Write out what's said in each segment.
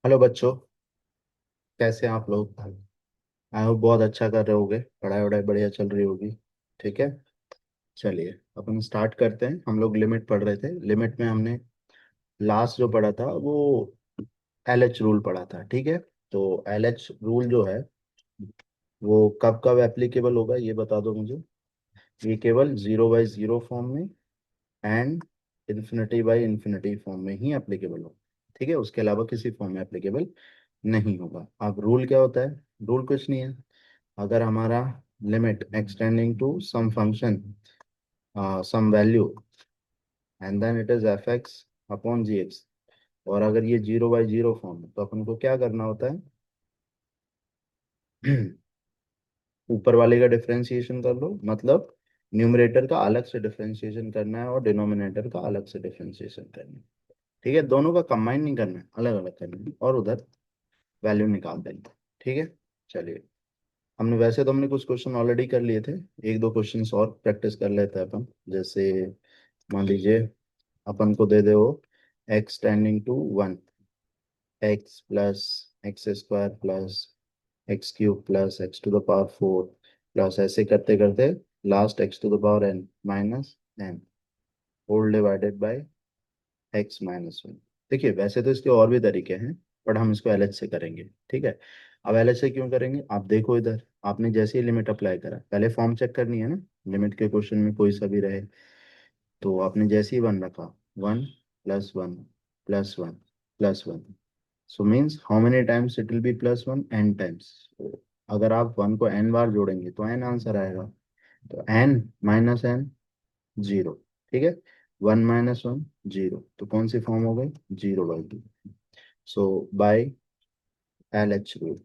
Hello बच्चों। कैसे हैं आप लोग? आई होप बहुत अच्छा कर रहे होगे, पढ़ाई वढ़ाई बढ़िया चल रही होगी। ठीक है, चलिए अपन स्टार्ट करते हैं। हम लोग लिमिट पढ़ रहे थे। लिमिट में हमने लास्ट जो पढ़ा था वो एल एच रूल पढ़ा था। ठीक है, तो एल एच रूल जो है वो कब कब एप्लीकेबल होगा ये बता दो मुझे। ये केवल जीरो बाई जीरो फॉर्म में and infinity by infinity form में ही एप्लीकेबल होगा। ठीक है, उसके अलावा किसी फॉर्म में एप्लीकेबल नहीं होगा। अब रूल क्या होता है? रूल कुछ नहीं है। अगर हमारा limit extending to some function some value and then it is f x upon g x, और अगर ये जीरो बाई जीरो फॉर्म है तो अपन को क्या करना होता है? ऊपर वाले का डिफरेंशिएशन कर लो, मतलब न्यूमरेटर का अलग से डिफरेंशिएशन करना है और डिनोमिनेटर का अलग से डिफरेंशिएशन करना है। ठीक है, दोनों का कंबाइन नहीं करना है, अलग अलग करना है और उधर वैल्यू निकाल देंगे। ठीक है, चलिए। हमने कुछ क्वेश्चन ऑलरेडी कर लिए थे। एक दो क्वेश्चन और प्रैक्टिस कर लेते हैं अपन। जैसे मान लीजिए अपन को दे दे वो x tending to one, x plus x square plus x cube plus x to the power four plus ऐसे करते करते last x to the power n minus n whole divided by x minus one. देखिए वैसे तो इसके और भी तरीके हैं, बट हम इसको एलएच से करेंगे। ठीक है, अब एलएच से क्यों करेंगे? आप देखो इधर, आपने जैसे ही लिमिट अप्लाई करा, पहले फॉर्म चेक करनी है ना। लिमिट के क्वेश्चन में कोई सा भी रहे, तो आपने जैसे ही वन रखा, one plus one plus one plus one, so means how many times it will be plus one? N times. अगर आप वन को एन बार जोड़ेंगे तो एन आंसर आएगा। तो एन माइनस एन जीरो। ठीक है, वन माइनस वन जीरो, तो कौन सी फॉर्म हो गई? Zero by two. So by L H rule.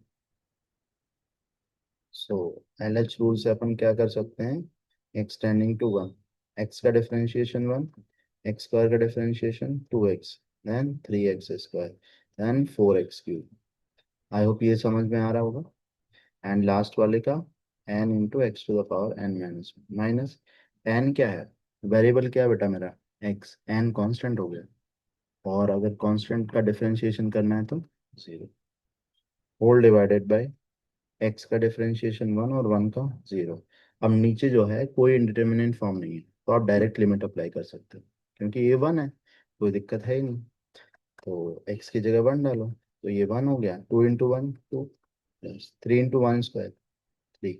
So L H rule से अपन क्या कर सकते हैं? X tending to one, x का डिफरेंशिएशन वन, एक्स स्क्वायर का differentiation two x, then three x square, then four x cube. I hope ये समझ में आ रहा होगा। एंड लास्ट वाले का n into x to the power n minus minus n क्या है? वेरिएबल क्या है बेटा मेरा? एक्स। एन कांस्टेंट हो गया, और अगर कांस्टेंट का डिफरेंशिएशन करना है तो zero whole divided by x का डिफरेंशिएशन वन और वन का जीरो। अब नीचे जो है कोई इंडिटरमिनेंट फॉर्म नहीं है, तो आप डायरेक्ट लिमिट अप्लाई कर सकते हो, क्योंकि ये वन है, कोई दिक्कत है ही नहीं। तो एक्स की जगह वन डालो, तो ये वन हो गया। Two into one two, plus three into one square three,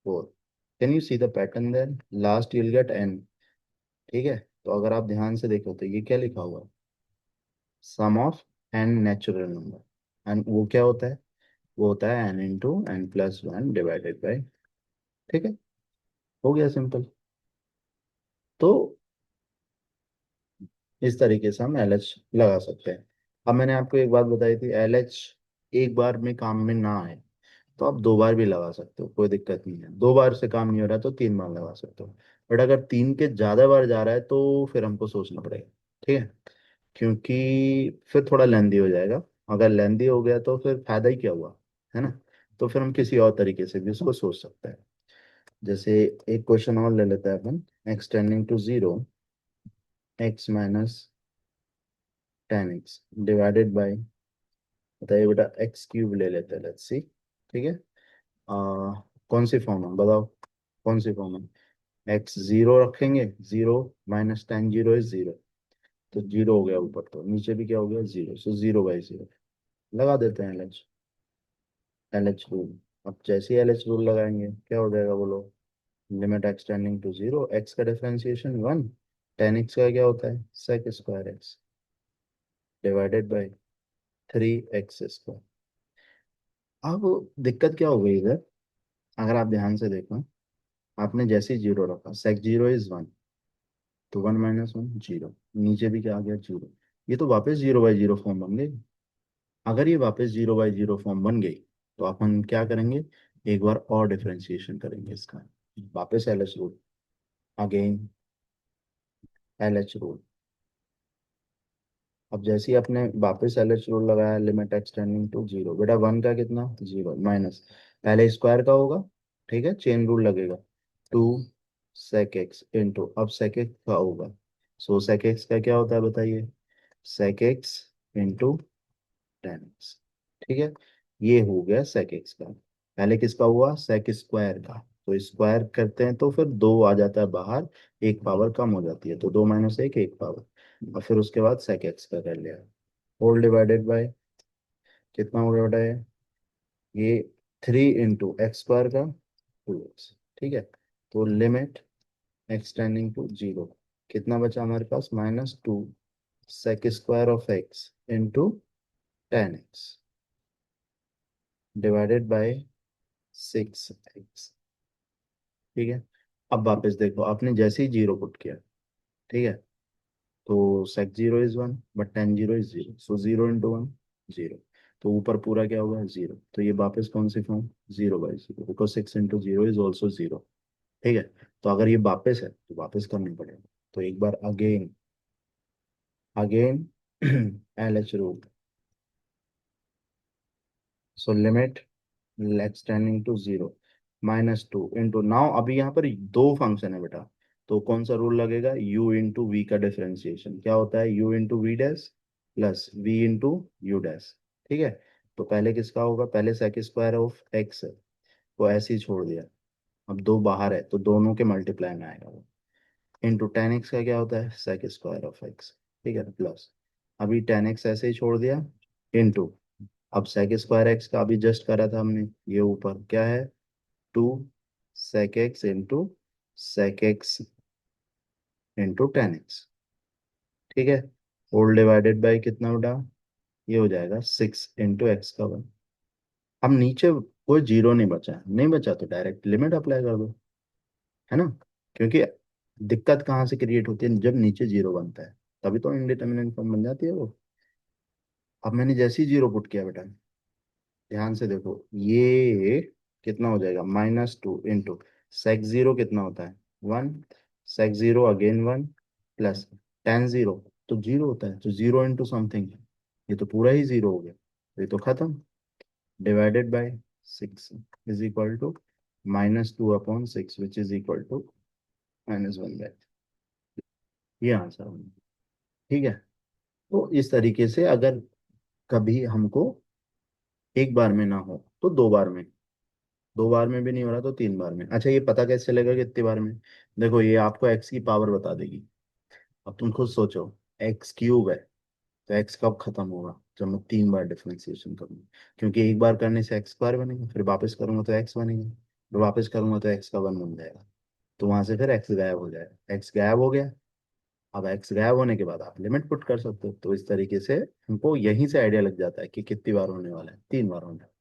four. Can you see the pattern there? Last you'll get n. ठीक है, तो अगर आप ध्यान से देखो तो ये क्या लिखा हुआ है? Sum of N natural number. And वो क्या होता है? वो होता है N into N plus one divided by. ठीक है, हो गया सिंपल। तो इस तरीके से हम एल एच लगा सकते हैं। अब मैंने आपको एक बात बताई थी, एल एच एक बार में काम में ना आए तो आप दो बार भी लगा सकते हो, कोई दिक्कत नहीं है। दो बार से काम नहीं हो रहा है तो तीन बार लगा सकते हो। बट अगर तीन के ज्यादा बार जा रहा है तो फिर हमको सोचना पड़ेगा। ठीक है, क्योंकि फिर थोड़ा लेंदी हो जाएगा। अगर लेंदी हो गया तो फिर फायदा ही क्या हुआ, है ना? तो फिर हम किसी और तरीके से भी उसको सोच सकते हैं। जैसे एक क्वेश्चन और ले लेते हैं अपन। X tending to zero, X minus ten X divided by, बताइए बेटा, एक्स क्यूब ले लेते हैं, लेट्स सी। ठीक है, कौन सी फॉर्म है बताओ? कौन सी फॉर्म है? एक्स जीरो रखेंगे, zero minus ten zero is zero, तो जीरो हो गया ऊपर, तो नीचे भी क्या हो गया? Zero. So zero by zero लगा देते हैं एल एच रूल। अब जैसे ही एल एच रूल लगाएंगे क्या हो जाएगा बोलो? Limit x tending to zero, x का डिफरेंशिएशन वन, टेन एक्स का क्या होता है? Sec square x divided by three x square. अब दिक्कत क्या हो गई इधर? अगर आप ध्यान से देखो, आपने जैसे ही जीरो रखा, सेक जीरो इज वन, तो वन माइनस वन जीरो, नीचे भी क्या आ गया? जीरो। ये तो वापस जीरो बाई जीरो फॉर्म बन गई। अगर ये वापस जीरो बाई जीरो फॉर्म बन गई तो अपन क्या करेंगे? एक बार और डिफरेंशिएशन करेंगे इसका, वापस L H rule, again L H rule. अब जैसे ही आपने वापस एल एच रूल लगाया, लिमिट एक्सटेंडिंग टू जीरो, बेटा वन का कितना? जीरो माइनस, पहले स्क्वायर का होगा, ठीक है, चेन रूल लगेगा, टू सेक एक्स इंटू, अब सेक एक्स का होगा, सो सेक एक्स का क्या होता है बताइए? Sec x into 10x। ठीक है, ये हो गया sec x का। पहले किसका हुआ, sec स्क्वायर का। तो स्क्वायर करते हैं तो फिर दो आ जाता है बाहर, एक पावर कम हो जाती है, तो दो माइनस एक, एक पावर। और फिर उसके बाद sec x का कर लिया, होल डिवाइडेड बाय कितना हो गया बेटा ये 3 × x² का 2x। ठीक है, तो लिमिट x टेंडिंग टू 0, कितना बचा हमारे पास, -2 sec square of x into 10x divided by 6x। ठीक है, अब वापस देखो, आपने जैसे ही जीरो पुट किया, ठीक है, तो sec 0 is 1 but tan 0 is 0, सो 0 × 1 0। तो ऊपर पूरा क्या होगा, 0। तो ये वापस कौन सी फॉर्म, 0/0, बिकॉज 6 × 0 इज ऑल्सो 0। ठीक है, तो अगर ये वापस है तो वापस करनी पड़ेगा। तो एक बार again again L H rule, so limit x tending to 0 -2 into, now अभी यहाँ पर दो फंक्शन है बेटा, तो कौन सा रूल लगेगा, u इंटू वी का डिफरेंशिएशन क्या होता है, u into v dash plus v into u dash. ठीक है, तो पहले किसका होगा, पहले सेक स्क्वायर ऑफ x है, तो ऐसे ही छोड़ दिया। अब दो बाहर है तो दोनों के मल्टीप्लाई में आएगा वो, इंटू टेन एक्स का क्या होता है, सेक स्क्वायर ऑफ एक्स। ठीक है, प्लस अभी टेन एक्स ऐसे ही छोड़ दिया, इंटू अब सेक स्क्वायर एक्स का अभी जस्ट करा था हमने, ये ऊपर क्या है, 2 sec x into sec x into 10x। ठीक है, होल डिवाइडेड बाई कितना बेटा, ये हो जाएगा 6 × x का 1। अब नीचे कोई जीरो नहीं बचा, नहीं बचा तो डायरेक्ट लिमिट अप्लाई कर दो, है ना। क्योंकि दिक्कत कहाँ से क्रिएट होती है, जब नीचे जीरो बनता है तभी तो इंडिटरमिनेट फॉर्म बन जाती है वो। अब मैंने जैसे ही जीरो पुट किया बेटा, ध्यान से देखो, ये कितना हो जाएगा, -2 इंटू सेक जीरो कितना होता है, 1, sec zero again 1 plus tan zero, तो जीरो होता है, तो 0 × समथिंग, ये तो पूरा ही जीरो हो गया, तो ये तो खत्म, divided by 6 is equal to -2/6 which is equal to -1/, ये आंसर होगा। ठीक है, तो इस तरीके से अगर कभी हमको एक बार में ना हो तो दो बार में, दो बार में भी नहीं हो रहा तो तीन बार में। अच्छा, ये पता कैसे चलेगा कितनी बार में, देखो ये आपको एक्स की पावर बता देगी। अब तुम खुद सोचो, x³ है, तो x कब खत्म होगा, जब मैं तीन बार डिफरेंशिएशन करूंगा, क्योंकि एक बार करने से x² बनेगा, फिर वापस करूंगा तो x बनेगा, फिर वापस करूंगा तो x का 1 बन जाएगा, तो वहां से फिर x गायब हो जाएगा, x गायब हो गया। अब x गायब होने के बाद आप लिमिट पुट कर सकते हो, तो इस तरीके से हमको यहीं से आइडिया लग जाता है कि कितनी बार होने वाला है, तीन बार होने वाला है।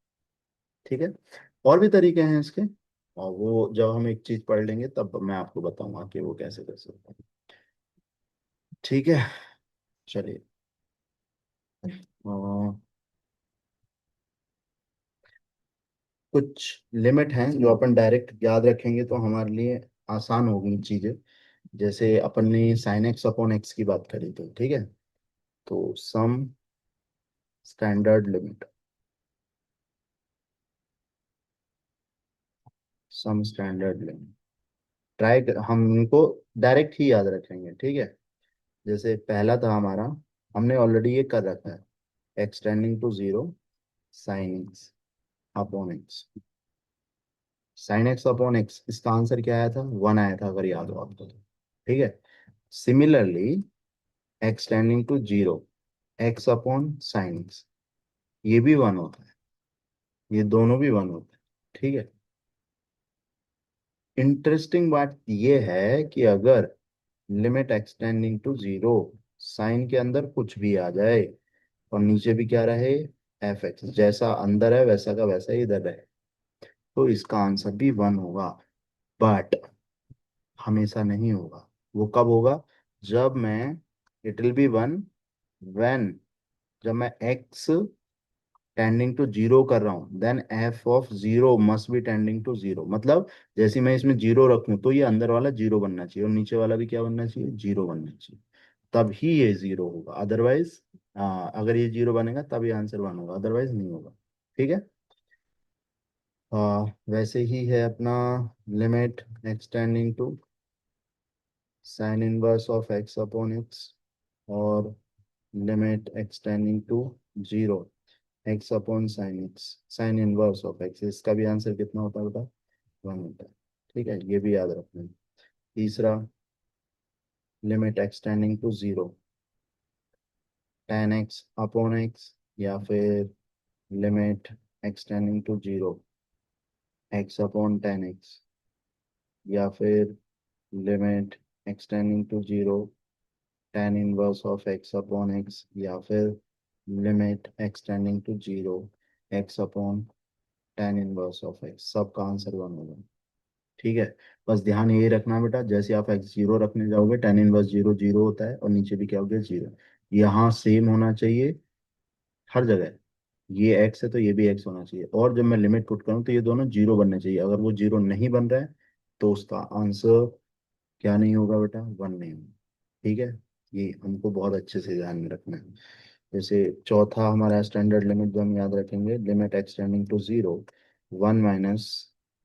ठीक है, और भी तरीके हैं इसके, और वो जब हम एक चीज पढ़ लेंगे तब मैं आपको बताऊंगा कि वो कैसे कर सकते हैं। ठीक है, चलिए, अ, कुछ लिमिट हैं जो अपन डायरेक्ट याद रखेंगे तो हमारे लिए आसान होगी चीजें। जैसे अपन ने साइन एक्स अपॉन एक्स की बात करी थी, ठीक है, तो some standard limit, some standard limit try हम इनको डायरेक्ट ही याद रखेंगे। ठीक है, जैसे पहला था हमारा, हमने ऑलरेडी ये कर रखा है, x tending to 0 sine x upon x, sine x upon x, इसका आंसर क्या आया था, 1 आया था, अगर याद हो आपको तो। ठीक है, similarly x tending to 0 x upon sine x, ये भी 1 होता है, ये दोनों भी 1 होते हैं। ठीक है, इंटरेस्टिंग बात ये है कि अगर limit x tending to 0, sine के अंदर कुछ भी आ जाए और नीचे भी क्या रहे, एफ एक्स, जैसा अंदर है वैसा का वैसा ही इधर रहे, तो इसका आंसर भी 1 होगा। बट हमेशा नहीं होगा, वो कब होगा, जब मैं, इट विल बी 1 व्हेन, जब मैं x टेंडिंग टू 0 कर रहा हूं, then f of 0 must be tending to 0, मतलब जैसे मैं इसमें जीरो रखूं तो ये अंदर वाला जीरो बनना चाहिए और नीचे वाला भी क्या बनना चाहिए, जीरो बनना चाहिए, तब ही ये जीरो होगा, अदरवाइज, अगर ये जीरो बनेगा तब ये आंसर 1 होगा, अदरवाइज नहीं होगा। ठीक है, वैसे ही है अपना limit x tending to sine inverse of x upon X, और limit x tending to 0 x upon sine X, sine inverse of X, इसका भी आंसर कितना होता है बेटा? 1 होता है। ठीक है, ये भी याद रखना है। तीसरा, limit x tending to zero, tan x upon x, या फिर limit x tending to zero, x upon tan x, या फिर limit x tending to zero, tan inverse of x upon x, या फिर limit x tending to zero, x upon tan inverse of x. सबका answer 1 होगा। ठीक है, बस ध्यान ये रखना बेटा, जैसे आप एक्स जीरो रखने जाओगे, टेन इनवर्स जीरो जीरो होता है, और नीचे भी क्या हो गया? जीरो। यहाँ सेम होना चाहिए हर जगह। ये एक्स है तो ये भी एक्स होना चाहिए, और जब मैं लिमिट पुट करूँ तो ये दोनों जीरो बनने चाहिए। अगर वो जीरो नहीं बन रहा है तो उसका आंसर क्या नहीं होगा बेटा? 1 नहीं होगा। ठीक है, ये हमको बहुत अच्छे से ध्यान में रखना है। जैसे चौथा हमारा स्टैंडर्ड लिमिट जो हम याद रखेंगे, limit extending to zero, 1 minus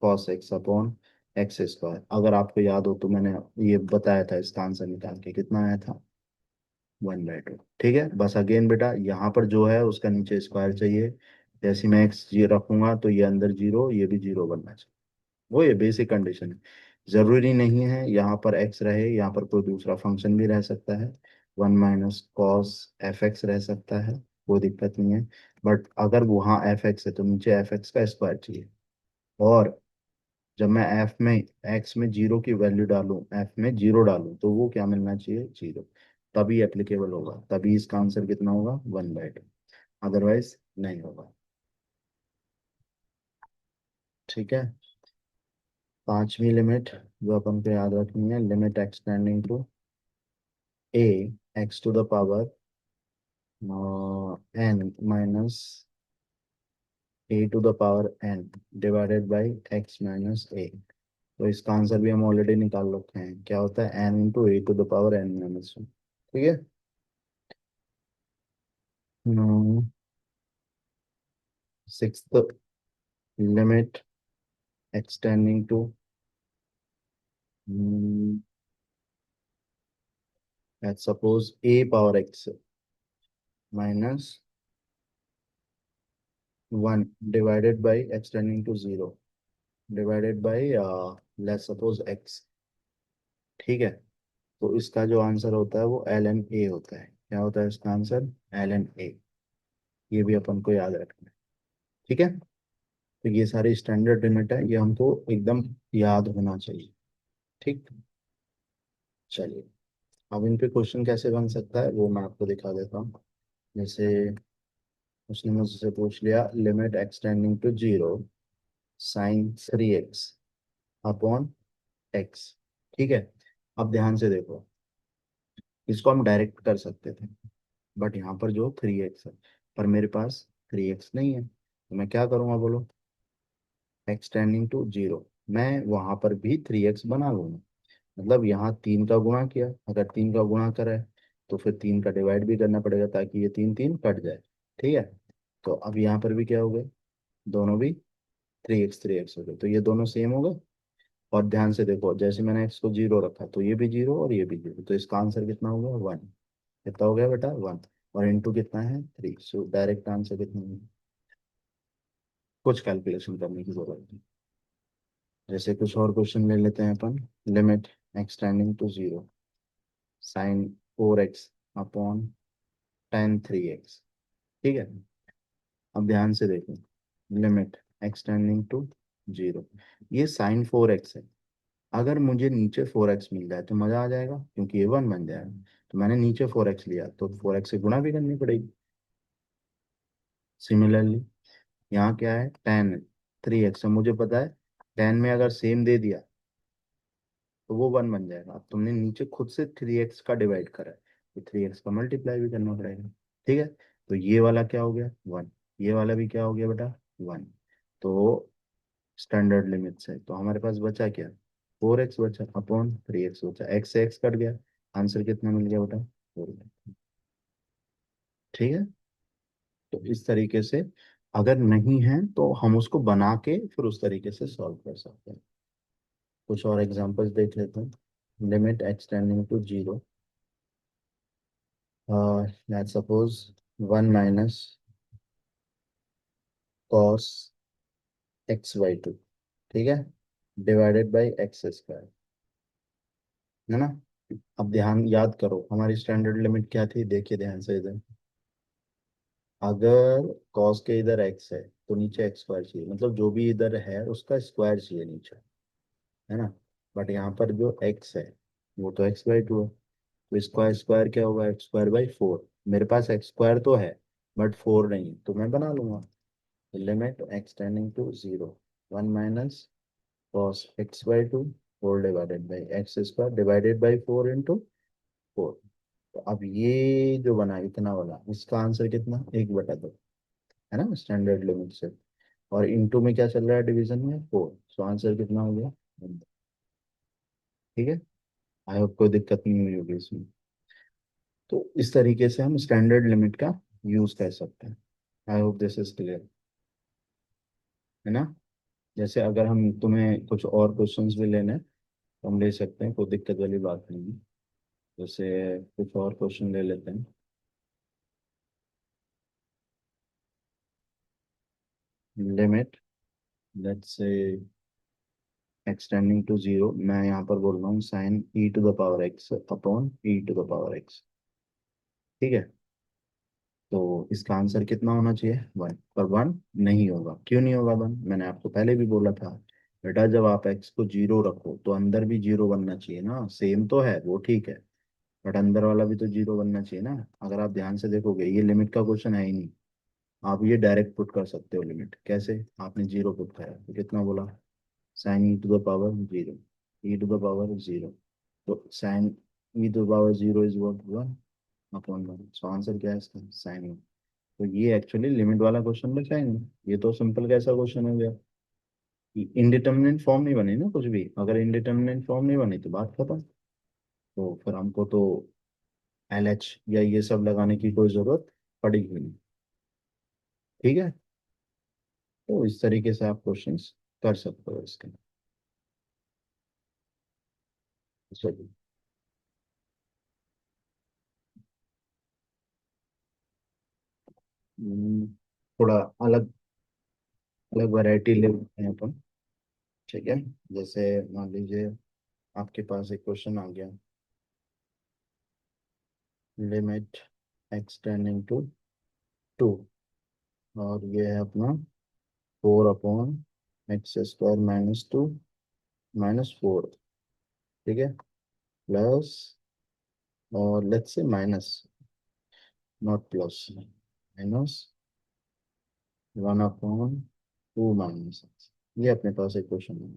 cos x upon x square. अगर आपको याद हो तो मैंने ये बताया था, इसका आंसर निकाल के कितना आया था? 1/2। ठीक है, बस अगेन बेटा, यहाँ पर जो है उसका नीचे स्क्वायर चाहिए। जैसे मैं एक्स जी रखूंगा तो ये अंदर जीरो, ये भी जीरो बनना चाहिए। वो ये बेसिक कंडीशन है। जरूरी नहीं है यहाँ पर एक्स रहे, यहाँ पर कोई दूसरा फंक्शन भी रह सकता है। 1 माइनस कॉस एफ एक्स रह सकता है, कोई दिक्कत नहीं है। बट अगर वहाँ एफ एक्स है तो नीचे एफ एक्स का स्क्वायर चाहिए। और जब मैं एफ में, एक्स में जीरो की वैल्यू डालूं, एफ में जीरो डालूं, तो वो क्या मिलना चाहिए? जीरो। तभी एप्लीकेबल होगा, तभी इसका आंसर कितना होगा? 1/2। अदरवाइज नहीं होगा। ठीक है, पांचवी लिमिट जो अपन को याद रखनी है, limit extending to a x to the power n minus a to the power n divided by x minus a। तो इसका आंसर भी हम ऑलरेडी निकाल रखे हैं, क्या होता है? n into a to the power n minus one. ठीक है। Sixth limit extending to, let's suppose a power x minus one divided by x tending to zero divided by let's suppose x। ठीक है, तो इसका जो आंसर होता है वो एल एन ए होता है। क्या होता है इसका आंसर? L N A. ये भी अपन को याद रखना है। ठीक है, तो ये सारी स्टैंडर्ड लिमिट है, ये हमको एकदम याद होना चाहिए। ठीक, चलिए, अब इन पे क्वेश्चन कैसे बन सकता है वो मैं आपको दिखा देता हूँ। जैसे उसने मुझसे पूछ लिया, limit extending to zero sine 3x upon x. ठीक है, अब ध्यान से देखो, इसको हम डायरेक्ट कर सकते थे, बट यहाँ पर जो 3x है, पर मेरे पास 3x नहीं है, तो मैं क्या करूँगा बोलो? एक्सटेंडिंग टू जीरो, मैं वहां पर भी 3x बना लूंगा। मतलब यहाँ 3 का गुणा किया, अगर 3 का गुणा करा है तो फिर 3 का डिवाइड भी करना पड़ेगा, ताकि ये तीन तीन कट जाए। ठीक है, तो अब यहाँ पर भी क्या हो गए? दोनों भी 3x हो गए, तो ये दोनों सेम हो गए। और ध्यान से देखो, जैसे मैंने x को जीरो रखा तो ये भी जीरो और ये भी जीरो, तो इसका आंसर कितना हो गया? 1। कितना हो गया बेटा? 1। और इंटू कितना है? 3। सो डायरेक्ट आंसर कितना है? कुछ कैलकुलेशन करने की जरूरत नहीं। जैसे कुछ और क्वेश्चन ले लेते हैं अपन। Limit extending to zero sine 4x upon ten 3x। ठीक है, अब ध्यान से देखो, लिमिट एक्सटेंडिंग टू जीरो, ये साइन 4x है। अगर मुझे नीचे 4x मिल जाए तो मजा आ जाएगा, क्योंकि ये 1 बन जाएगा। तो मैंने नीचे 4x लिया तो 4x से गुणा भी करनी पड़ेगी। सिमिलरली यहाँ क्या है? टेन 3x है, मुझे पता है 10 में अगर सेम दे दिया तो वो 1 बन जाएगा। अब तुमने नीचे खुद से 3x का डिवाइड करा है, तो 3x का मल्टीप्लाई भी करना पड़ेगा। ठीक है, तो ये वाला क्या हो गया? 1। ये वाला भी क्या हो गया बेटा? 1। तो स्टैंडर्ड लिमिट से तो हमारे पास बचा क्या? 4x बचा अपॉन 3x बचा, x से x कट गया। आंसर कितना मिल गया बेटा? 4। ठीक है, तो इस तरीके से अगर नहीं है तो हम उसको बना के फिर उस तरीके से सॉल्व कर सकते हैं। कुछ और एग्जांपल्स देख लेते हैं। Limit extending to zero, let's suppose 1 minus cos XY2, ठीक है, डिवाइडेड बाई x² है ना। अब ध्यान याद करो हमारी स्टैंडर्ड लिमिट क्या थी, देखिए ध्यान से इधर। अगर कॉस के इधर x है तो नीचे x² चाहिए, मतलब जो भी इधर है उसका स्क्वायर चाहिए नीचे, है ना। बट यहाँ पर जो x है वो तो x/2 है, तो स्क्वायर स्क्वायर क्या होगा, x²/4। मेरे पास x² तो है बट 4 नहीं, तो मैं बना लूंगा। Limit x tending to 0, 1 - cos x/2 whole divided by x² divided by 4 × 4। तो अब ये जो बना इतना वाला, इसका आंसर कितना, 1/2, है ना स्टैंडर्ड लिमिट से। और इनटू में क्या चल रहा है डिवीजन में, 4, सो आंसर कितना हो गया 1। ठीक है, आई होप कोई दिक्कत नहीं हुई होगी इसमें। तो इस तरीके से हम स्टैंडर्ड लिमिट का यूज कर सकते हैं। I hope this is clear, है ना। जैसे अगर हम तुम्हें कुछ और क्वेश्चंस भी लेने हैं तो हम ले सकते हैं, कोई दिक्कत वाली बात नहीं है। जैसे कुछ और क्वेश्चन ले लेते हैं। Limit let's say x tending to 0, मैं यहाँ पर बोल रहा हूँ साइन e⁻x अपॉन e⁻x, ठीक है। तो इसका आंसर कितना होना चाहिए, 1, पर 1 नहीं होगा। क्यों नहीं होगा 1, मैंने आपको पहले भी बोला था बेटा, जब आप x को 0 रखो तो अंदर भी 0 बनना चाहिए ना, सेम तो है वो ठीक है, बट अंदर वाला भी तो 0 बनना चाहिए ना। अगर आप ध्यान से देखोगे ये लिमिट का क्वेश्चन है ही नहीं, आप ये डायरेक्ट पुट कर सकते हो लिमिट। कैसे, आपने 0 पुट करा तो कितना बोला, साइन e⁻0, e⁻0, तो sine e⁻0 is what, 1 upon 1। So answer क्या है इसका, साइन 1। तो ये एक्चुअली लिमिट वाला क्वेश्चन बचा ही नहीं, ये तो सिंपल कैसा क्वेश्चन हो गया। इनडिटर्मिनेट फॉर्म नहीं बनी ना कुछ भी, अगर इनडिटर्मिनेट फॉर्म नहीं बनी तो बात खत्म। तो फिर हमको तो LH या ये सब लगाने की कोई जरूरत पड़ेगी नहीं, ठीक है। तो इस तरीके से आप क्वेश्चंस कर सकते हो इसके। चलिए, हम्म, थोड़ा अलग अलग वैरायटी ले लेते हैं अपन, ठीक है। जैसे मान लीजिए आपके पास एक क्वेश्चन आ गया, लिमिट x टेंडिंग टू 2, और ये है अपना 4/(x²-2 - 4), ठीक है, प्लस, और let's say minus, not plus, -1/(2 - x), ये अपने पास एक क्वेश्चन है,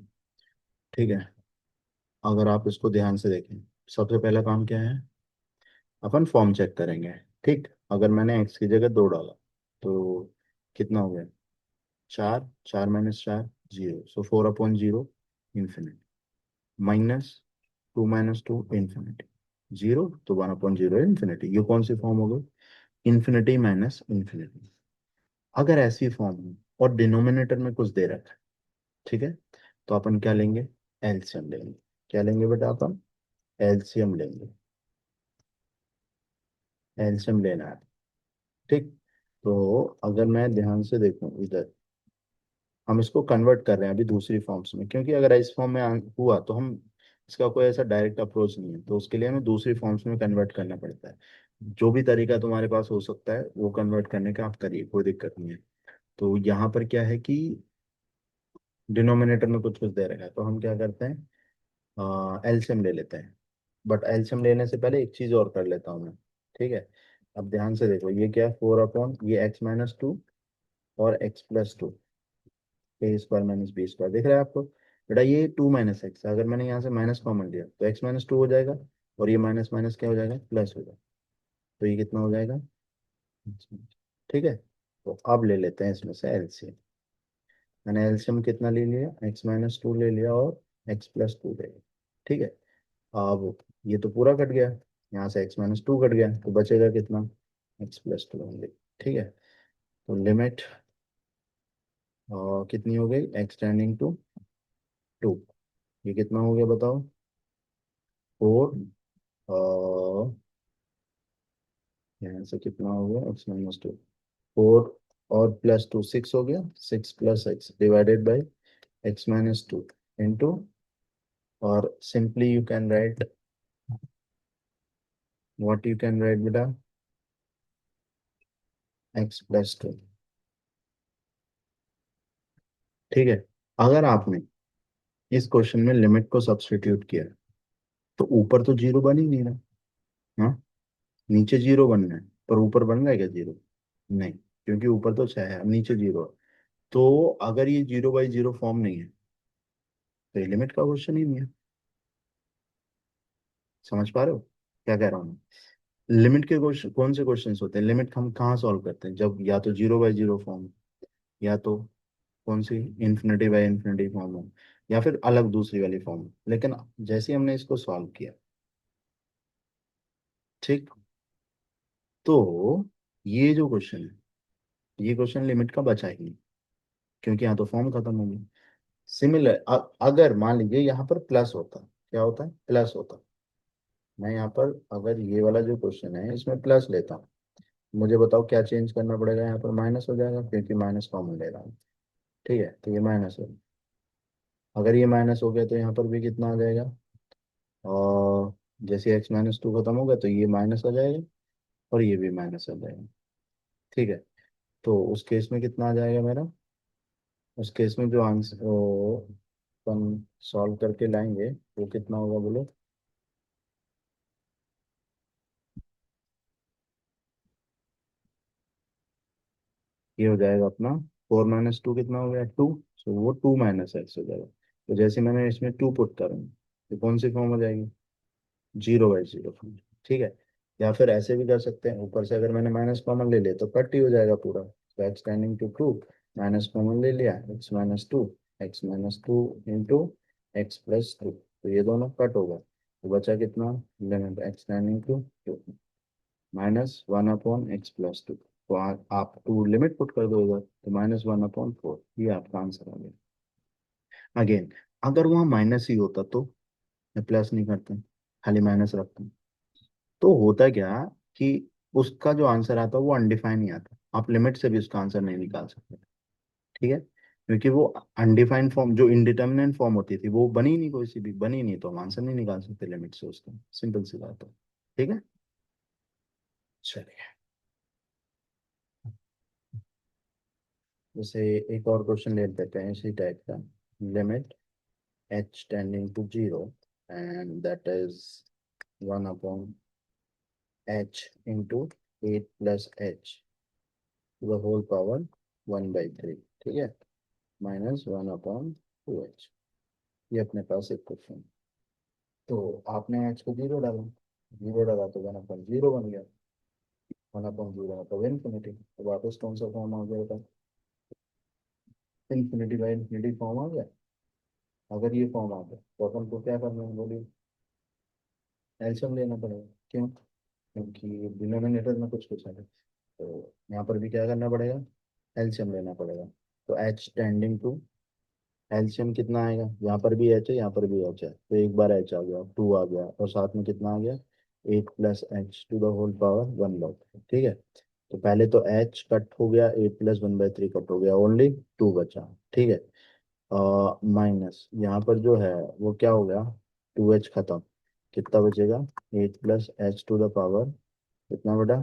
ठीक है। अगर आप इसको ध्यान से देखें, सबसे पहला काम क्या है, अपन फॉर्म चेक करेंगे। ठीक, अगर मैंने x की जगह 2 डाला तो कितना हो गया, 4, 4 - 4 0, सो 4/0 इन्फिनिटी, -2 - 2 इन्फिनिटी, 0, तो 1/0 इन्फिनिटी। ये कौन सी फॉर्म हो गई, इन्फिनिटी माइनस इन्फिनिटी। अगर ऐसी फॉर्म हो और डिनोमिनेटर में कुछ दे रखा है, ठीक है, तो अपन क्या लेंगे, एलसीएम लेंगे। क्या लेंगे बेटा, अपन एलसीएम लेंगे, एलसीएम लेना है, ठीक। तो अगर मैं ध्यान से देखूं इधर, हम इसको कन्वर्ट कर रहे हैं अभी दूसरी फॉर्म्स में, क्योंकि अगर इस फॉर्म में हुआ तो हम, इसका कोई ऐसा डायरेक्ट अप्रोच नहीं है, तो उसके लिए हमें दूसरी फॉर्म्स में कन्वर्ट करना पड़ता है। जो भी तरीका तुम्हारे पास हो सकता है वो कन्वर्ट करने का आप करिए, कोई दिक्कत नहीं है। तो यहाँ पर क्या है कि डिनोमिनेटर में कुछ कुछ दे रखा है, तो हम क्या करते हैं, एलसीएम ले लेते हैं। बट एलसीएम लेने से पहले एक चीज और कर लेता हूँ मैं, ठीक है। अब ध्यान से देखो, ये क्या है, 4 ये x - 2 और x+2, a² - b² दिख रहा है आपको बेटा, ये 2 - x, अगर मैंने यहाँ से माइनस कॉमन लिया तो x - 2 हो जाएगा, और ये माइनस माइनस क्या हो जाएगा, प्लस हो जाएगा। तो ये कितना हो जाएगा, ठीक है। तो अब ले लेते हैं इसमें से एलसीएम। मैंने एलसीएम कितना ले लिया, x - 2 ले लिया और x+2 ले लिया, ठीक है। अब ये तो पूरा कट गया, यहाँ से x - 2 कट गया, तो बचेगा कितना, x+2 होंगे, ठीक है। तो लिमिट कितनी हो गई, x टेंडिंग टू 2, ये कितना हो गया बताओ, 4, यहाँ से कितना हो गया, x - 2, 4 और प्लस टू, 6 हो गया, 6 + x divided by x-2 into, और simply you can write, what you can write बेटा, x+2। ठीक है। अगर आपने इस क्वेश्चन में लिमिट को सब्स्टिट्यूट किया तो ऊपर तो जीरो बन ही नहीं रहा। हाँ, नीचे जीरो बनना है, पर ऊपर बन रहा है क्या जीरो? नहीं, क्योंकि ऊपर तो 6 है, अब नीचे जीरो है। तो अगर ये 0/0 फॉर्म नहीं है तो ये लिमिट का क्वेश्चन ही नहीं है। समझ पा रहे हो क्या कह रहा हूँ मैं? लिमिट के क्वेश्चन कौन से क्वेश्चंस होते हैं? लिमिट हम कहाँ सॉल्व करते हैं? जब या तो 0/0 फॉर्म, या तो कौन सी, इन्फिनिटी फॉर्म हो, या फिर अलग दूसरी वाली फॉर्म हो। लेकिन जैसे ही हमने इसको सॉल्व किया, ठीक, तो ये जो क्वेश्चन है, ये क्वेश्चन लिमिट का बचा ही नहीं, क्योंकि यहाँ तो फॉर्म खत्म हो गई। सिमिलर, अगर मान लीजिए यहाँ पर प्लस होता, क्या होता है, प्लस होता, मैं यहाँ पर अगर ये वाला जो क्वेश्चन है इसमें प्लस लेता हूँ, मुझे बताओ क्या चेंज करना पड़ेगा? यहाँ पर माइनस हो जाएगा, क्योंकि माइनस कॉमन ले रहा हूँ। ठीक है, तो ये माइनस हो, अगर ये माइनस हो गया तो यहाँ पर भी कितना आ जाएगा? और जैसे x-2 खत्म होगा तो ये माइनस आ जाएगा, और ये भी माइनस आ जाएगा। ठीक है, तो उस केस में कितना आ जाएगा मेरा? उस केस में जो आंसर अपन सॉल्व करके लाएंगे वो कितना होगा बोलो? ये हो जाएगा अपना 4 - 2 कितना हो गया? 2। सो वो 2 - x हो जाएगा। तो जैसे मैंने इसमें 2 पुट करूँगा तो कौन सी फॉर्म हो जाएगी? 0/0 फॉर्म। ठीक है। या फिर ऐसे भी कर सकते हैं, ऊपर से अगर मैंने माइनस कॉमन ले लिया तो कट ही हो जाएगा पूरा। तो x tending to 2, minus common ले लिया, x-2, x-2 इंटू x+2, तो ये दोनों कट होगा, तो बचा कितना? Limit x tending to 2 -1/x+2। तो आप टू लिमिट पुट कर दो इधर, तो -1/4, ये आपका आंसर आ गया। अगेन, अगर वहाँ माइनस ही होता तो मैं प्लस नहीं करता, खाली माइनस रखता, तो होता क्या कि उसका जो आंसर आता वो अनडिफाइन ही आता, आप लिमिट से भी उसका आंसर नहीं निकाल सकते। ठीक है, क्योंकि वो अनडिफाइंड फॉर्म, जो इंडिटर्मिनेंट फॉर्म होती थी वो बनी ही नहीं, कोई सी भी बनी नहीं, तो हम आंसर नहीं निकाल सकते लिमिट से उसका। सिंपल सी बात है। ठीक है, चलिए, जैसे एक और क्वेश्चन ले लेते हैं इसी टाइप का। Limit h tending to 0, and that is 1/h into 8 plus h to the whole power 1/3। ठीक है, -1/2h। ये अपने पास एक क्वेश्चन। तो आपने h को 0 डाला, 0 डाला तो 1/0 बन गया, 1/0 मतलब इन्फिनिटी। तो वापस कौन सा फॉर्म आ गया था? इन्फिनिटी बाई इन्फिनिटी फॉर्म आ गया। अगर ये फॉर्म आ गया तो अपन को क्या करना है बोलिए? एलसीएम लेना पड़ेगा। क्यों? क्योंकि डिनोमिनेटर में कुछ कुछ है, तो यहाँ पर भी क्या करना पड़ेगा? एलसीएम लेना पड़ेगा। तो एच टेंडिंग टू, एलसीएम कितना आएगा? यहाँ पर भी एच है, यहाँ पर भी एच है, तो एक बार एच आ गया, 2 आ गया, और साथ में कितना आ गया? 8 + h to the whole power 1/। ठीक है, तो पहले तो एच कट हो गया, 8 + 1/3 कट हो गया, ओनली 2 बचा। ठीक है, माइनस यहाँ पर जो है वो क्या हो गया? 2h खत्म, कितना बचेगा? 8 + h टू द पावर कितना बेटा?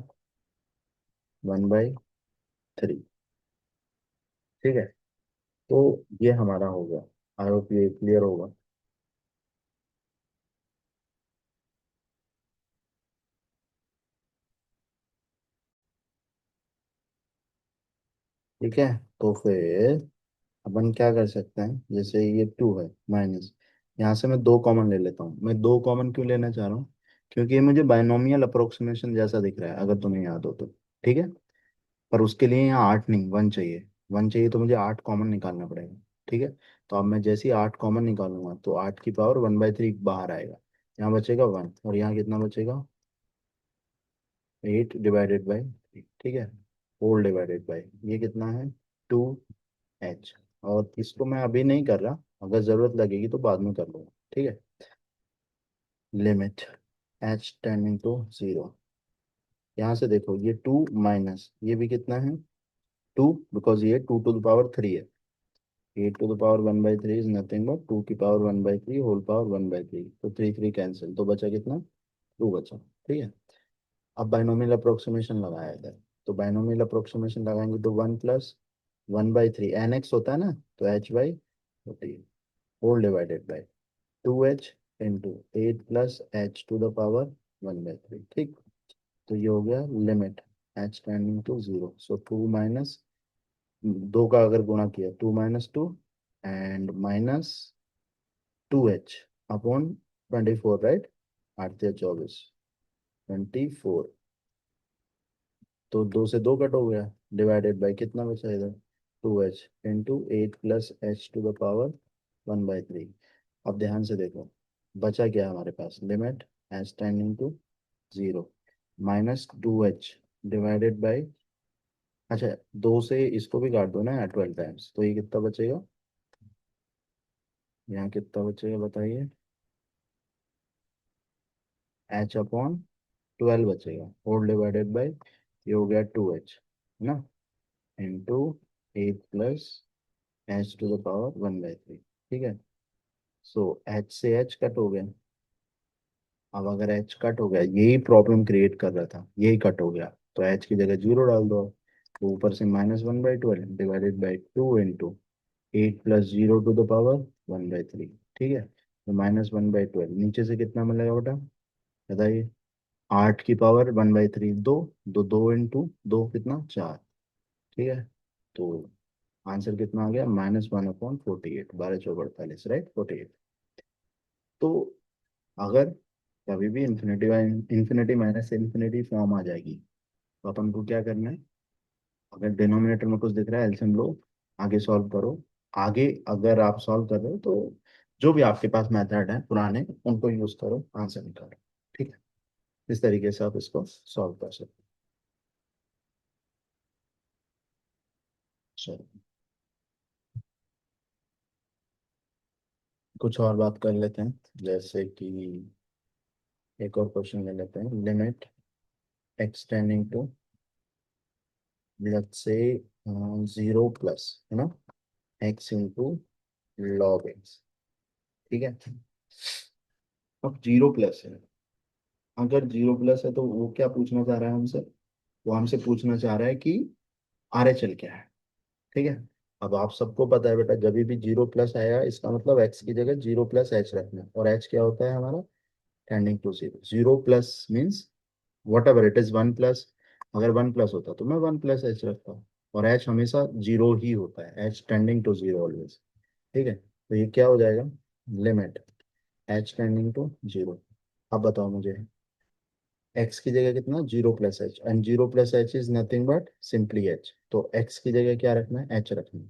1/3। ठीक है, तो ये हमारा हो गया। आई होप ये क्लियर होगा। ठीक है, तो फिर अपन क्या कर सकते हैं, जैसे ये 2 है माइनस, यहाँ से मैं 2 कॉमन ले लेता हूँ। मैं 2 कॉमन क्यों लेना चाह रहा हूँ? क्योंकि ये मुझे बाइनोमियल अप्रोक्सीमेशन जैसा दिख रहा है, अगर तुम्हें याद हो तो। ठीक है, पर उसके लिए यहाँ 8 नहीं, 1 चाहिए। 1 चाहिए तो मुझे 8 कॉमन निकालना पड़ेगा। ठीक है, तो अब मैं जैसे ही 8 कॉमन निकालूंगा तो 8 की पावर 1/3 बाहर आएगा, यहाँ बचेगा 1, और यहाँ कितना बचेगा? 8/3। ठीक है, होल डिवाइडेड बाई, ये कितना है? 2h। और इसको मैं अभी नहीं कर रहा, अगर जरूरत लगेगी तो बाद में कर लूंगा। ठीक है, लिमिट h टेंडिंग टू 0, यहाँ से देखो ये 2 माइनस ये भी कितना है? टू, बिकॉज ये two to the power three है। Eight to the power one by three is nothing but two की power one by three whole power one by three, तो थ्री थ्री कैंसिल, तो बचा कितना, टू बचा। ठीक है। अब बाइनोमियल अप्रोक्सीमेशन लगाया इधर, तो बाइनोमियल अप्रोक्सीमेशन लगाएंगे तो one plus one by three n x होता है ना, तो h by forty whole divided by two H into eight plus H to the power one by three. ठीक, तो ये हो गया limit H tending to zero, so two minus दो का अगर गुणा किया two minus two and minus two h upon twenty four, right, आठ या चौबीस, ट्वेंटी फोर, तो दो से दो कट हो गया, डिवाइडेड बाई कितना बचा इधर, two H into eight plus H to the power one by three. अब ध्यान से देखो, बचा क्या हमारे पास, limit H tending to zero minus two H divided by, अच्छा दो से इसको भी काट दो ना ट्वेल्व टाइम्स, तो ये कितना बचेगा, यहाँ कितना बचेगा बताइए, एच अपॉन ट्वेल्व बचेगा होल डिवाइडेड बाई, ये हो गया टू एच है ना, into eight plus H to the power one by three. ठीक है, सो एच से एच कट हो गया। अब अगर एच कट हो गया, यही प्रॉब्लम क्रिएट कर रहा था, यही कट हो गया, तो एच की जगह जीरो डाल दो, तो ऊपर से minus one by twelve divided by two into eight plus zero to the power one by three. ठीक है, तो माइनस वन बाई ट्वेल्व, नीचे से कितना मिलेगा बेटा बताइए, आठ की पावर वन बाई थ्री, दो, दो दो इंटू दो कितना चार। ठीक है, तो आंसर कितना आ गया, minus one upon forty eight, बारह चौक अड़तालीस, राइट, फोर्टी एट। तो अगर कभी भी infinity infinity minus infinity form आ जाएगी, तो अपन को क्या करना है, अगर डिनोमिनेटर में कुछ दिख रहा है एलसीएम लो, आगे सॉल्व करो। आगे अगर आप सॉल्व कर रहे हो तो जो भी आपके पास मेथड है पुराने, उनको यूज करो, आंसर निकालो। ठीक है, इस तरीके से आप इसको सॉल्व कर सकते हो। चलो, कुछ और बात कर लेते हैं, जैसे कि एक और क्वेश्चन ले लेते हैं, limit extending to let's say zero plus है ना एक्स इंटू लॉग एक्स। ठीक है, अब जीरो प्लस है, अगर जीरो प्लस है तो वो क्या पूछना चाह रहा है हमसे, वो हमसे पूछना चाह रहा है कि आर एच एल क्या है। ठीक है, अब आप सबको पता है बेटा, जब भी जीरो प्लस आया इसका मतलब एक्स की जगह जीरो प्लस एच रखना है, और एच क्या होता है हमारा, tending to zero, zero plus means whatever it is one plus, अगर वन प्लस होता तो मैं वन प्लस एच रखता हूँ, और एच हमेशा जीरो ही होता है, h tending to zero always. ठीक है, तो ये क्या हो जाएगा, limit H tending to zero. अब बताओ मुझे, एक्स की जगह कितना, zero plus h, and zero plus h is nothing but simply h, तो एक्स की जगह क्या रखना है, एच रखना है,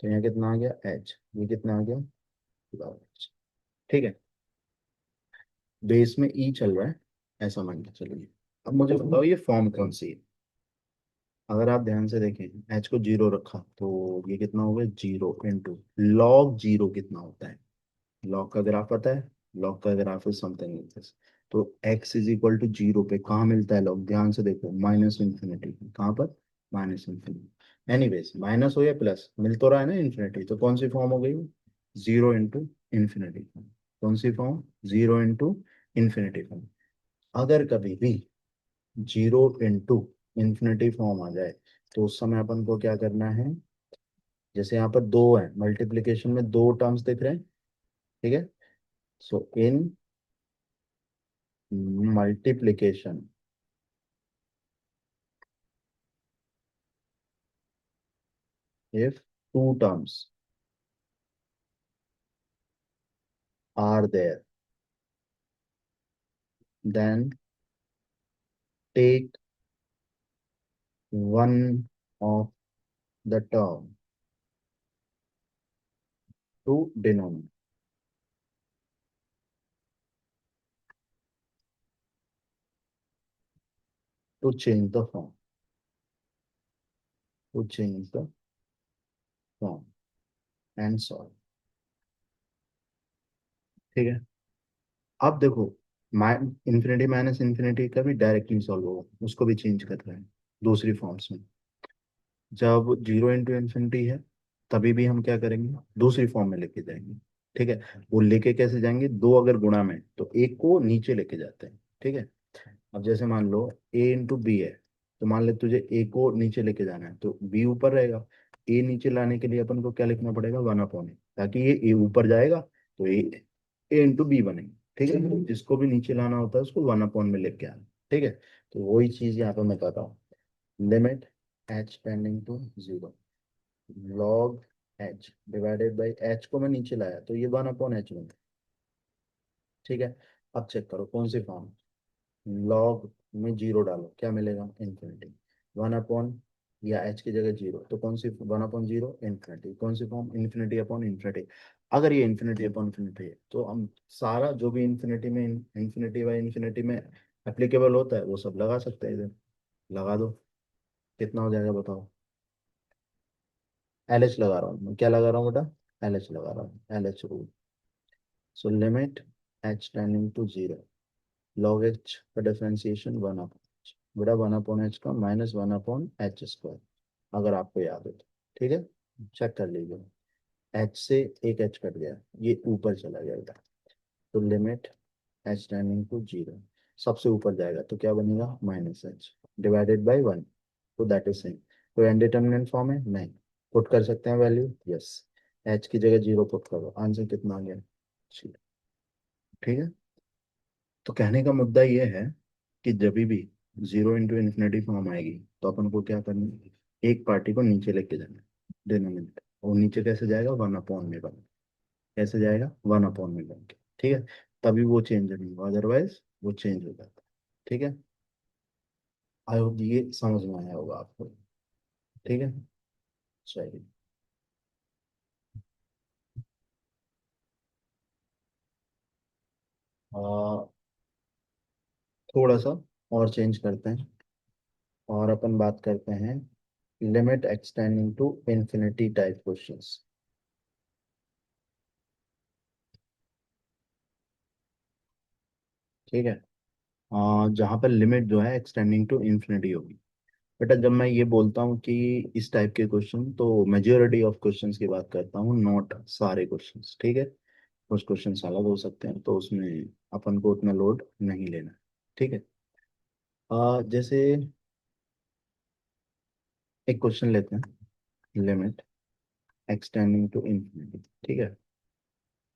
तो यहाँ कितना आ गया एच, ये कितना आ गया 12H। ठीक है, बेस में ई चल रहा है, ऐसा मान के चलिए। अब मुझे बताओ ये फॉर्म कौन सी है, अगर आप ध्यान से देखें एच को जीरो रखा तो ये कितना हो गया, जीरो इंटू लॉग जीरो कितना होता है, लॉग का ग्राफ पता है, लॉग का graph is something like this, तो x is equal to zero पे कहाँ मिलता है लॉग, ध्यान से देखो माइनस इंफिनिटी, कहाँ पर, माइनस इंफिनिटी। एनीवेज माइनस हो या प्लस मिल तो रहा है ना इंफिनिटी, तो कौन सी फॉर्म हो गई, जीरो इंटू इंफिनिटी फॉर्म, कौन सी फॉर्म, जीरो इंटू इंफिनिटी फॉर्म। अगर कभी भी जीरो इंटू इंफिनिटी फॉर्म आ जाए, तो उस समय अपन को क्या करना है, जैसे यहाँ पर दो है, मल्टीप्लीकेशन में दो टर्म्स दिख रहे हैं। ठीक है, सो इन multiplication, if two terms are there, then take one of the term to denominator, to change the form, to change the form and solve। ठीक है, अब देखो इंफिनिटी माइनस इंफिनिटी का भी डायरेक्टली सॉल्व होगा, उसको भी चेंज कर रहे हैं दूसरी फॉर्म्स में। जब 0 इंटू इन्फिनिटी है तभी भी हम क्या करेंगे, दूसरी फॉर्म में लेके जाएंगे। ठीक है। वो लेके कैसे जाएंगे, दो अगर गुणा में तो एक को नीचे लेके जाते हैं। ठीक है। अब जैसे मान लो a इंटू बी है, तो मान ले तुझे a को नीचे लेके जाना है तो b ऊपर रहेगा। a नीचे लाने के लिए अपन को क्या लिखना पड़ेगा, 1/a, ताकि ये a ऊपर जाएगा तो a इंटू बी बनेगा। ठीक है। जिसको भी नीचे लाना होता है उसको 1/, में लेके आना। ठीक है। तो वही चीज यहाँ पे मैं कर रहा हूँ। Limit h tending to 0, log h divided by h को मैं नीचे लाया तो ये 1/h बन। ठीक है। अब चेक करो कौन सी फॉर्म, लॉग में जीरो डालो क्या मिलेगा, इन्फिनिटी। 1/, या h की जगह जीरो तो कौन सी, 1/0 इन्फिनिटी, कौन सी फॉर्म, इन्फिनिटी अपॉन इन्फिनिटी। अगर ये इन्फिनिटी अपॉन इन्फिनिटी है तो हम सारा जो भी इन्फिनिटी में, इन्फिनिटी बाई इन्फिनिटी में एप्लीकेबल होता है वो सब लगा सकते हैं इधर। लगा दो, कितना हो जाएगा बताओ। एल एच लगा रहा हूँ मैं, क्या लगा रहा हूँ बेटा, एल एच लगा रहा हूँ, L H rule. So limit h tending to 0, log h का डिफरेंशिएशन 1/, बेटा 1/h का माइनस 1/h², अगर आपको याद हो तो। ठीक है। चेक कर लीजिए, h से एक h कट गया, ये ऊपर चला गया बेटा। तो लिमिट h टेंडिंग टू 0, सबसे ऊपर जाएगा तो क्या बनेगा, -h डिवाइडेड बाई 1, तो दैट इज सेम। कोई अनडिटरमिनेट फॉर्म है, नहीं। पुट कर सकते हैं वैल्यू, यस। h की जगह 0 पुट करो, आंसर कितना आ गया, 0। ठीक है। तो कहने का मुद्दा ये है कि जब भी 0 इंटू इन्फिनिटी फॉर्म आएगी तो अपन को क्या करना है, एक पार्टी को नीचे लेके जाना है, डिनोमिनेटर। और नीचे कैसे जाएगा, 1/, में बन, कैसे जाएगा, 1/, में बन के। ठीक है। तभी वो चेंज नहीं होगा, अदरवाइज वो चेंज हो जाता है। ठीक है। आई होप ये समझ में आया होगा आपको। ठीक है। चलिए। आ, थोड़ा सा और चेंज करते हैं, और अपन बात करते हैं limit extending to infinity type questions. ठीक है। जहाँ पर लिमिट जो है एक्सटेंडिंग टू इन्फिनिटी होगी। बेटा जब मैं ये बोलता हूँ कि इस टाइप के क्वेश्चन, तो मेजोरिटी ऑफ क्वेश्चंस की बात करता हूँ, नॉट सारे क्वेश्चंस। ठीक है। कुछ क्वेश्चंस अलग हो सकते हैं तो उसमें अपन को उतना लोड नहीं लेना है। ठीक है। जैसे एक क्वेश्चन लेते हैं, लिमिट एक्सटेंडिंग टू इन्फिनिटी। ठीक है।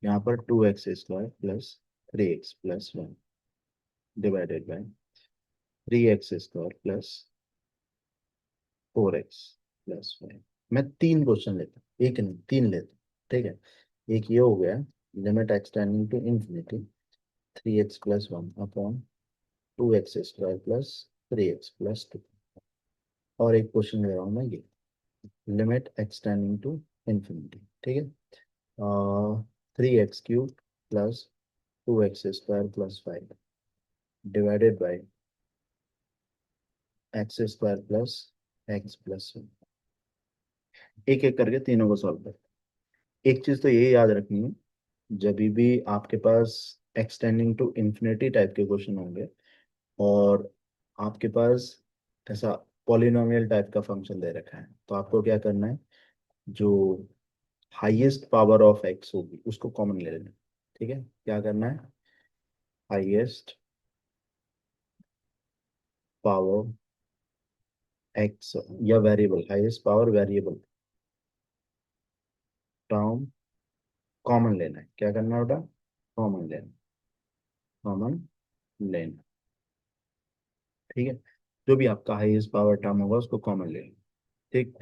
यहाँ पर 2x² plus 3x+1 divided by 3x² plus 4x+5। मैं तीन क्वेश्चन लेता हूँ, एक नहीं तीन लेता हूँ। ठीक है। एक ये हो गया, limit extending to infinity 3x+1 upon 2x² plus 3x+2। और एक क्वेश्चन ले रहा हूँ मैं ये, लिमिट एक्सटेंडिंग टू इन्फिनिटी। ठीक है। 3x³ plus 2x² plus 5 divided by x² plus x+1। एक एक करके तीनों को सॉल्व कर। एक चीज तो ये याद रखनी है, जब भी आपके पास एक्सटेंडिंग टू इन्फिनिटी टाइप के क्वेश्चन होंगे और आपके पास ऐसा पॉलिनोमियल टाइप का फंक्शन दे रखा है, तो आपको क्या करना है, जो हाईएस्ट पावर ऑफ एक्स होगी उसको कॉमन ले लेना। ठीक है। क्या करना है, हाईएस्ट पावर एक्स, या variable, highest power variable term common लेना है। क्या करना है बेटा, कॉमन लेना, कॉमन लेना। ठीक है। जो भी आपका हाईएस्ट पावर टर्म होगा उसको कॉमन लेना। ठीक।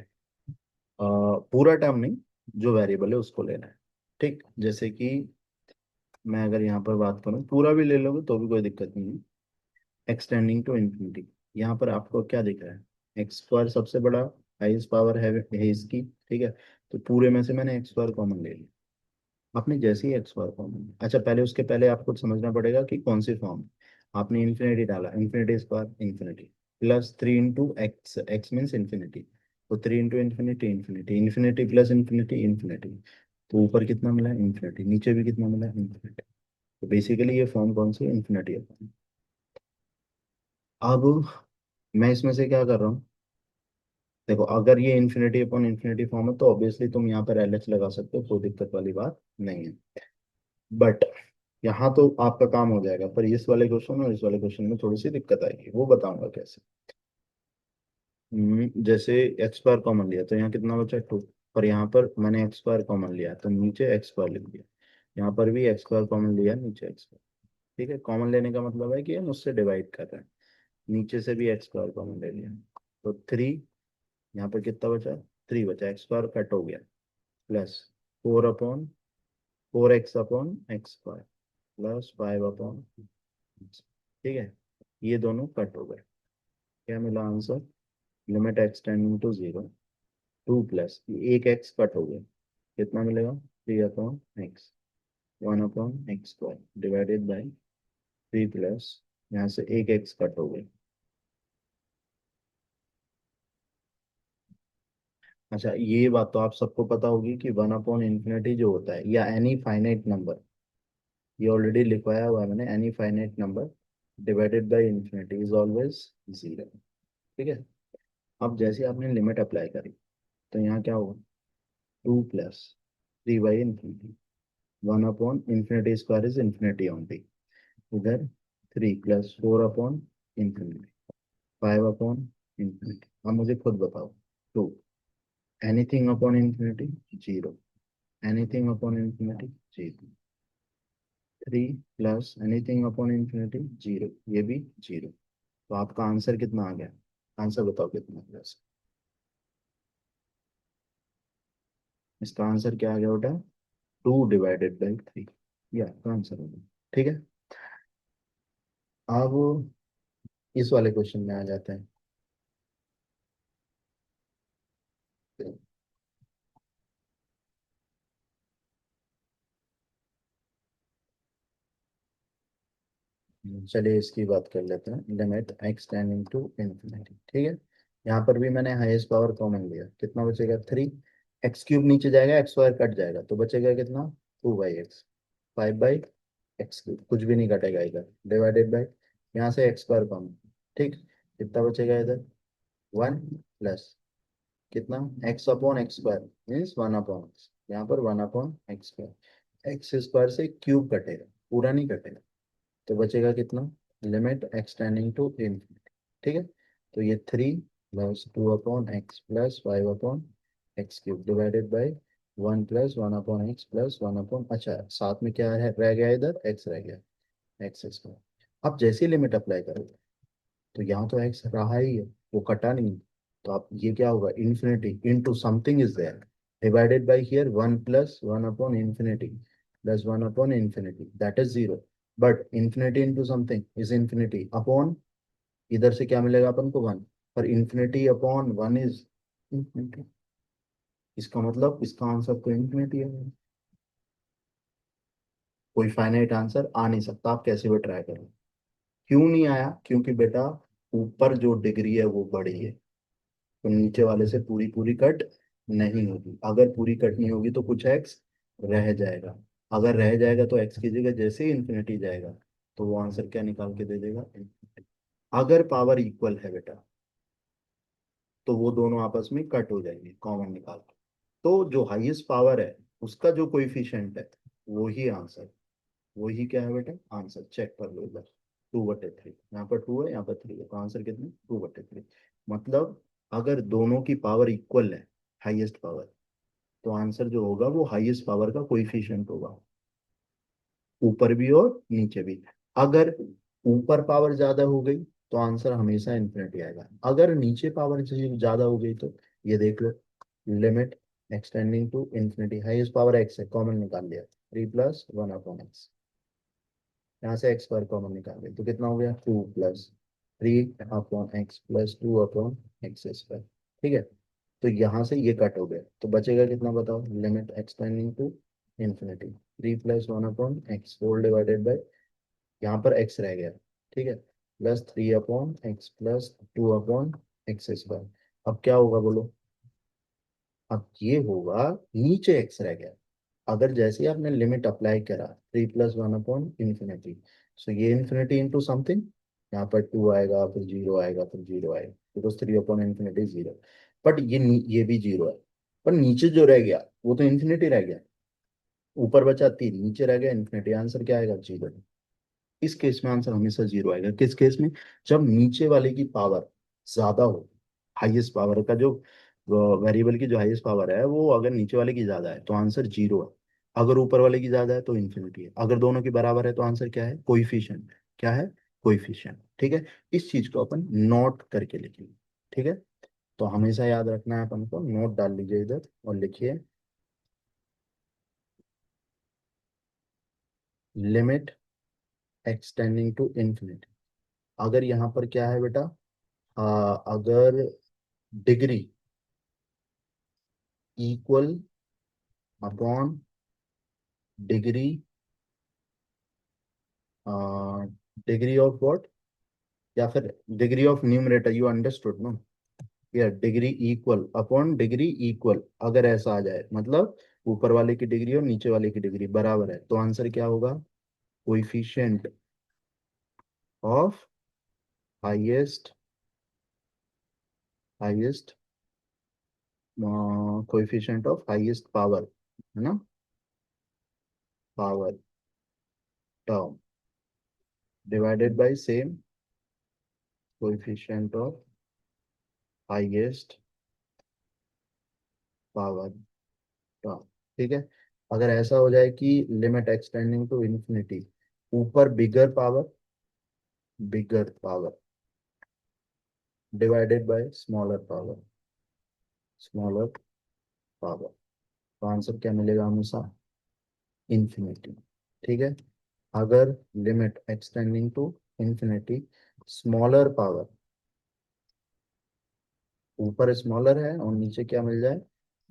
पूरा टर्म नहीं, जो वेरिएबल है उसको लेना है। ठीक। जैसे कि मैं अगर यहाँ पर बात करूँ, पूरा भी ले लोगे तो भी कोई दिक्कत नहीं है। एक्सटेंडिंग टू इन्फिनिटी, यहाँ पर आपको क्या दिख रहा है, x² सबसे बड़ा हाईएस्ट पावर है इसकी। ठीक है। तो पूरे में से मैंने x² कॉमन ले लिया। आपने जैसे ही x² कॉमन, अच्छा पहले उसके पहले आपको समझना पड़ेगा कि कौन सी फॉर्म। आपने इन्फिनिटी डाला, infinity square infinity, plus 3 into x, x means infinity, तो 3 into infinity infinity, infinity plus infinity infinity. तो ऊपर कितना मिला है, इन्फिनिटी, नीचे भी कितना मिला है, इन्फिनिटी। तो बेसिकली ये फॉर्म कौन सी है, इन्फिनिटी है फॉर्म। अब मैं इसमें से क्या कर रहा हूँ, देखो अगर ये इन्फिनिटी अपॉन इन्फिनिटी फॉर्म है तो ऑब्वियसली तुम यहाँ पर एल एच लगा सकते हो, कोई दिक्कत वाली बात नहीं है। बट यहाँ तो आपका काम हो जाएगा, पर इस वाले क्वेश्चन और इस वाले क्वेश्चन में थोड़ी सी दिक्कत आएगी, वो बताऊंगा कैसे। जैसे एक्स स्क्वायर कॉमन लिया तो यहाँ कितना बचा 2, पर यहाँ पर मैंने एक्स स्क्वायर कॉमन लिया तो नीचे एक्स स्क्वायर लिख दिया। यहाँ पर भी एक्स स्क्वायर कॉमन लिया, नीचे एक्स स्क्वायर। ठीक है, कॉमन लेने का मतलब है कि ये मुझसे डिवाइड कर रहा है। नीचे से भी एक्स स्क्वायर कॉमन ले लिया तो 3। यहाँ पर कितना बचा, 3 बचा, एक्स स्क्वायर कट हो गया, plus 4 x upon x square plus 5 upon. ठीक है, ये दोनों कट हो गए, क्या मिला answer, limit x tending to 0, 2 plus एक एक्स कट हो गया, कितना मिलेगा, 3 upon x, 1 upon x square divided by 3 plus यहाँ से एक एक्स कट हो गया। अच्छा, ये बात तो आप सबको पता होगी कि 1 अपॉन इन्फिनिटी जो होता है या एनी फाइनाइट नंबर, ये ऑलरेडी लिखवाया हुआ है मैंने, any finite number divided by infinity is always 0। ठीक है, अब जैसे आपने लिमिट अप्लाई करी तो यहाँ क्या होगा, 2 plus 3 by infinity, 1 upon infinity square is infinity only, इधर 3 plus 4 upon infinity, 5 upon infinity. अब मुझे खुद बताओ, 2, anything upon infinity 0, anything upon infinity 0, 3 plus anything upon infinity 0, ये भी 0। तो आपका आंसर कितना आ गया, आंसर बताओ कितना आ गया इसका आंसर क्या आ गया बेटा, 2/3, ये आपका आंसर होगा। ठीक है, अब इस वाले क्वेश्चन में आ जाते हैं। चलिए इसकी बात कर लेते हैं, limit x tending to infinity. ठीक है, यहाँ पर भी मैंने हाईएस्ट पावर कॉमन लिया, कितना बचेगा 3, एक्स क्यूब नीचे जाएगा, एक्स स्क्वायर कट जाएगा तो बचेगा कितना, 2/x, 5/x क्यूब, कुछ भी नहीं कटेगा इधर, डिवाइडेड बाई यहाँ से एक्स स्क्वायर कॉमन। ठीक, कितना बचेगा इधर, 1 प्लस कितना, x upon x square means 1 upon x, यहाँ पर 1 upon x square, x square से क्यूब कटेगा, पूरा नहीं कटेगा, तो बचेगा कितना, limit x tending to infinity. ठीक है, तो ये 3 plus 2 upon x plus 5 upon x cube divided by 1 plus 1 upon x plus 1 upon, अच्छा साथ में क्या है रह गया, इधर एक्स रह गया, एक्स स्क्वायर। अब जैसे लिमिट अप्लाई करोगे तो यहाँ तो एक्स रहा ही है, वो कटा नहीं, तो आप ये क्या होगा, infinity into something is there divided by here 1 plus 1 upon infinity plus 1 upon infinity that is 0, but infinity into something is infinity upon, इधर से क्या मिलेगा अपन को 1, पर इन्फिनिटी अपॉन 1 इज इन्फिनिटी, इसका मतलब इसका आंसर तो इन्फिनिटी है। कोई फाइनाइट आंसर आ नहीं सकता, आप कैसे भी ट्राई करो। क्यों नहीं आया, क्योंकि बेटा ऊपर जो डिग्री है वो बड़ी है, तो नीचे वाले से पूरी पूरी कट नहीं होगी, अगर पूरी कट नहीं होगी तो कुछ एक्स रह जाएगा, अगर रह जाएगा तो एक्स की जगह जैसे ही इन्फिनिटी जाएगा तो वो आंसर क्या निकाल के दे देगा, infinity। अगर पावर इक्वल है बेटा तो वो दोनों आपस में कट हो जाएंगे कॉमन निकाल के, तो जो हाईएस्ट पावर है उसका जो कोइफिशिएंट है वो ही आंसर, वही क्या है बेटा आंसर, चेक कर लो इधर, 2/3, यहाँ पर 2 है यहाँ पर 3 है, तो आंसर कितना, 2/3। मतलब अगर दोनों की पावर इक्वल है, हाईएस्ट पावर, तो आंसर जो होगा वो हाईएस्ट पावर का कोइफिशिएंट होगा, ऊपर भी और नीचे भी। अगर ऊपर पावर ज्यादा हो गई तो आंसर हमेशा इन्फिनिटी आएगा, अगर नीचे पावर ज्यादा हो गई तो ये देख लो, limit extending to infinity, highest power X है, कॉमन निकाल लिया, 3 प्लस 1 अपॉन एक्स, यहाँ से एक्स स्क्वायर कॉमन निकाल लिया तो कितना हो गया, 2 plus 3 upon x plus 2 upon x square. ठीक है, तो यहाँ से ये कट हो गया तो बचेगा कितना बताओ, limit extending to infinity, 3 plus 1 upon x whole divided by, यहाँ पर एक्स रह गया। ठीक है, plus 3 upon x plus 2 upon x square. अब क्या होगा बोलो, अब ये होगा, नीचे एक्स रह गया, अगर जैसे ही आपने लिमिट अप्लाई करा 3 प्लस 1 अपॉन इन्फिनिटी, सो ये इन्फिनिटी इंटू समथिंग, यहाँ पर 2 आएगा, फिर 0 आएगा, फिर 0 आएगा, बिकॉज 3 अपॉन इन्फिनिटी 0, बट ये भी जीरो है, पर नीचे जो रह गया वो तो इन्फिनिटी रह गया। ऊपर बचा 3, नीचे रह गया इन्फिनिटी, आंसर क्या आएगा? जीरो। इस केस में आंसर हमेशा जीरो आएगा। किस केस में? जब नीचे वाले की पावर ज्यादा हो, हाईएस्ट पावर का जो वेरिएबल की जो हाईएस्ट पावर है वो अगर नीचे वाले की ज्यादा है तो आंसर जीरो है। अगर ऊपर वाले की ज्यादा है तो इन्फिनिटी है। अगर दोनों की बराबर है तो आंसर क्या है? कोइफिशिएंट। क्या है? कोइफिशिएंट। ठीक है। इस चीज को अपन नोट करके लिखेंगे। ठीक है। तो हमेशा याद रखना है अपन को, नोट डाल लीजिए इधर और लिखिए लिमिट एक्सटेंडिंग टू इन्फिनिटी। अगर यहाँ पर क्या है बेटा, अगर degree equal upon degree, degree of what, या फिर degree of numerator, you understood no? या degree equal upon degree equal, अगर ऐसा आ जाए मतलब ऊपर वाले की डिग्री और नीचे वाले की डिग्री बराबर है तो आंसर क्या होगा? Coefficient of highest, highest coefficient of highest power, है ना, power term divided by same coefficient of highest power term. ठीक है। अगर ऐसा हो जाए कि लिमिट एक्सटेंडिंग टू इन्फिनिटी, ऊपर bigger power, bigger power divided by smaller power, smaller power, तो आंसर क्या मिलेगा? हमेशा इन्फिनिटी। ठीक है। अगर limit extending to infinity, smaller power, ऊपर स्मॉलर है और नीचे क्या मिल जाए?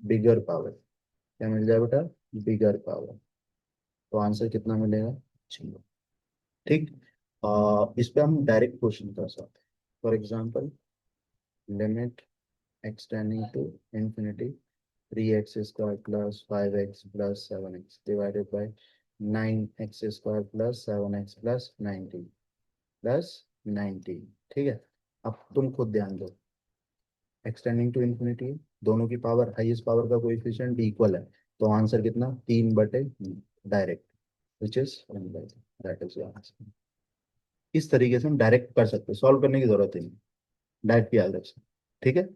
Bigger power. क्या मिल जाए बेटा? बिगर पावर। तो आंसर कितना मिलेगा? 0। ठीक। इस पे हम डायरेक्ट क्वेश्चन कर सकते हैं। For example, limit extending to infinity 3x² plus 5x plus 7x divided by 9x² plus 7x plus 19 plus 19। ठीक है। अब तुम खुद ध्यान दो, एक्सटेंडिंग टू इंफिनिटी, दोनों की पावर, हाईएस्ट पावर का कोएफिशिएंट इक्वल है, तो आंसर कितना? 3/, direct, which is 1/3। That is your answer. इस तरीके से हम डायरेक्ट कर सकते हैं, सॉल्व करने की जरूरत ही नहीं, डायरेक्ट याद रख सकते। ठीक है।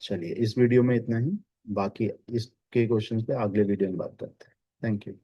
चलिए इस वीडियो में इतना ही, बाकी इसके क्वेश्चंस पे अगले वीडियो में बात करते हैं। Thank you.